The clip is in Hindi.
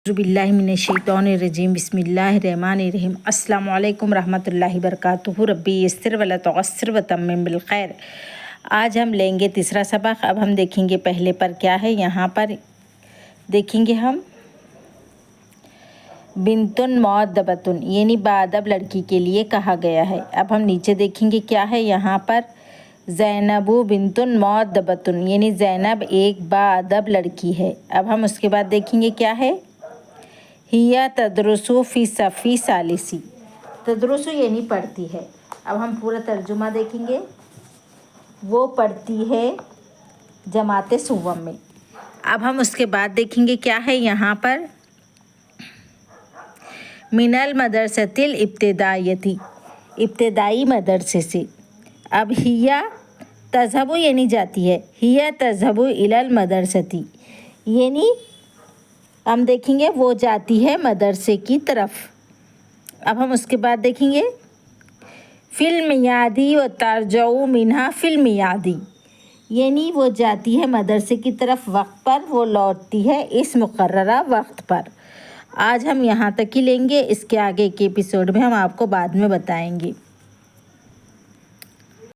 बिस्मिल्लाहिमिनश्शैतानिर्रजीम बिस्मिल्लाहिर्रहमानिर्रहीम अस्सलामु अलैकुम रहमतुल्लाहि बरकातुहू रब्बी यस्सिर वला तुअस्सिर व तम्मिम बिल खैर। आज हम लेंगे तीसरा सबक। अब हम देखेंगे पहले पर क्या है। यहाँ पर देखेंगे हम बिंतुन मुअद्दबतुन यानी बाअदब लड़की के लिए कहा गया है। अब हम नीचे देखेंगे क्या है। यहाँ पर ज़ैनबु बिंतुन मुअद्दबतुन यानी ज़ैनब एक बाअदब लड़की है। अब हम उसके बाद देखेंगे क्या है। हिया तदरुसु फ़ी सफ़ी सालिसी, तदरुसु यानी पढ़ती है। अब हम पूरा तर्जुमा देखेंगे। वो पढ़ती है जमात सुवम में। अब हम उसके बाद देखेंगे क्या है। यहाँ पर मिनल मदरसतिल इब्तिदायती, इब्तिदाई मदरसे से। अब हिया तज़हबु यानी जाती है। हिया तज़हबु इलल मदरसती यानी हम देखेंगे वो जाती है मदरसे की तरफ। अब हम उसके बाद देखेंगे फ़िल मियादी व तारजऊ मिन्हा फ़िल मियादी यानी वो जाती है मदरसे की तरफ वक्त पर, वो लौटती है इस मुकर्ररा वक्त पर। आज हम यहाँ तक ही लेंगे। इसके आगे के एपिसोड में हम आपको बाद में बताएंगे।